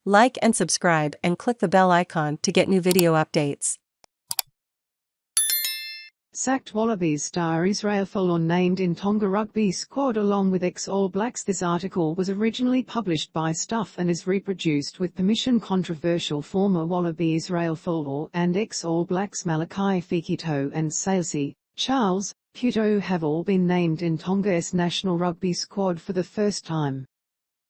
Like and subscribe and click the bell icon to get new video updates. Sacked Wallabies star Israel Folau named in Tonga Rugby squad along with ex-All Blacks. This article was originally published by Stuff and is reproduced with permission. Controversial former Wallaby Israel Folau and ex-All Blacks Malachi Fekitoe and Salesi, Charles, Puto have all been named in Tonga's national rugby squad for the first time.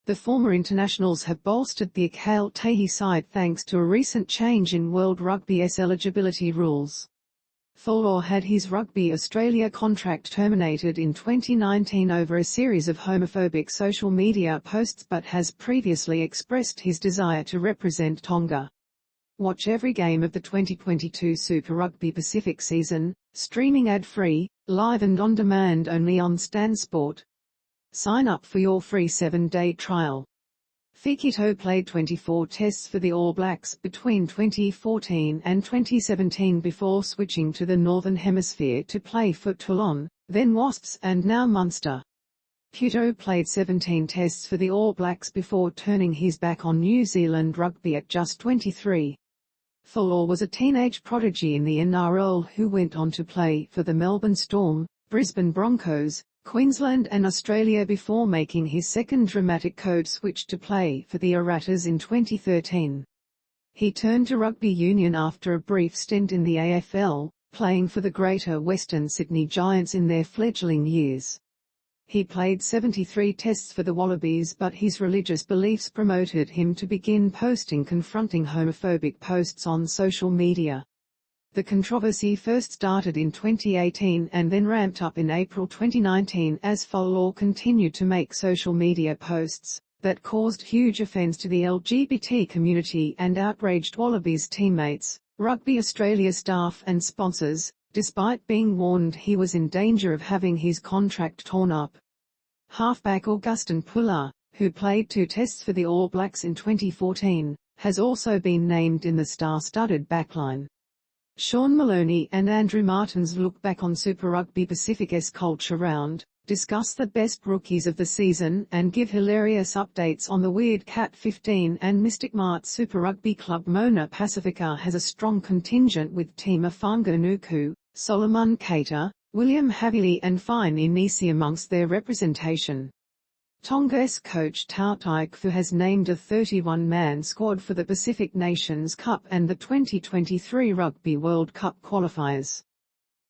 The former internationals have bolstered the Akale Tahi side thanks to a recent change in World Rugby's eligibility rules. Folau had his Rugby Australia contract terminated in 2019 over a series of homophobic social media posts, but has previously expressed his desire to represent Tonga. Watch every game of the 2022 Super Rugby Pacific season, streaming ad-free, live and on demand only on Stan Sport. Sign up for your free 7-day trial. Fekitoe played 24 tests for the All Blacks between 2014 and 2017 before switching to the Northern Hemisphere to play for Toulon, then Wasps and now Munster. Puto played 17 tests for the All Blacks before turning his back on New Zealand rugby at just 23. Folau was a teenage prodigy in the NRL who went on to play for the Melbourne Storm, Brisbane Broncos, Queensland and Australia before making his second dramatic code switch to play for the Waratahs in 2013. He turned to rugby union after a brief stint in the AFL, playing for the Greater Western Sydney Giants in their fledgling years. He played 73 tests for the Wallabies, but his religious beliefs promoted him to begin posting confronting homophobic posts on social media. The controversy first started in 2018 and then ramped up in April 2019 as Folau continued to make social media posts that caused huge offence to the LGBT community and outraged Wallabies teammates, Rugby Australia staff and sponsors, despite being warned he was in danger of having his contract torn up. Halfback Augustin Pulla, who played 2 tests for the All Blacks in 2014, has also been named in the star-studded backline. Sean Maloney and Andrew Martins look back on Super Rugby Pacific's culture round, discuss the best rookies of the season and give hilarious updates on the Weird Cat 15 and Mystic Mart. Super Rugby club Mona Pacifica has a strong contingent with Tima Fanganuku, Solomon Keita, William Havili and Fine Inisi amongst their representation. Tonga's coach Tautai Kfu has named a 31-man squad for the Pacific Nations Cup and the 2023 Rugby World Cup qualifiers.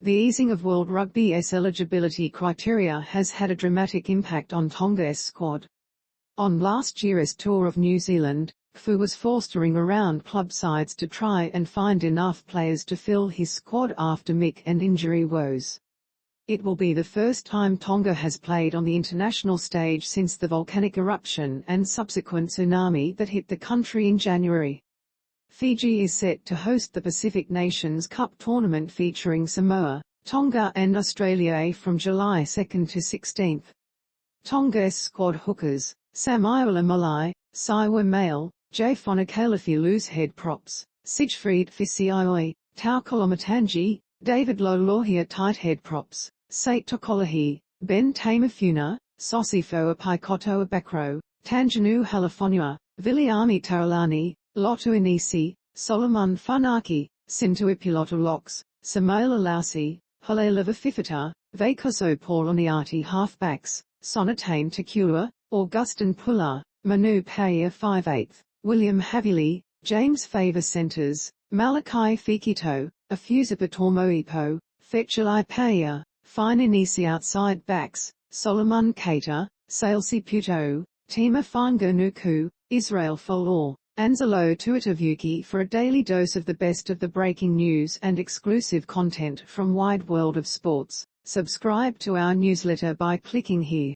The easing of World Rugby's eligibility criteria has had a dramatic impact on Tonga's squad. On last year's tour of New Zealand, Kfu was forced to ring around club sides to try and find enough players to fill his squad after mick and injury woes. It will be the first time Tonga has played on the international stage since the volcanic eruption and subsequent tsunami that hit the country in January. Fiji is set to host the Pacific Nations Cup tournament featuring Samoa, Tonga and Australia from July 2 to 16. Tonga's squad hookers, Samuela Malai, Siwa Male, J. Fonakalafi lose head props, Sigfried Fisioi, Taukolomatangi, David Lolohia tight head props, Sate Tokolahi, Ben Tamafuna, Sosifo Apaikoto Abakro, Tanjanu Halafonua, Viliami Taulani, Lotu Inisi, Solomon Funaki, Sintuipilotu Lox, Samola Lausi, Holela Vafifita, Vakoso Pauloniati halfbacks, Sonatane Takua, Augustin Pulla, Manu Paya 5/8, William Havili, James Favour centres, Malachi Fekitoe, Afusa Patomoipo, Fetchalai Paya, Fine Inisi outside backs, Solomon Keita, Salesi Puto, Tima Fanganuku, Israel Folau, Anzalo Tuatavuki for a daily dose of the best of the breaking news and exclusive content from Wide World of Sports. Subscribe to our newsletter by clicking here.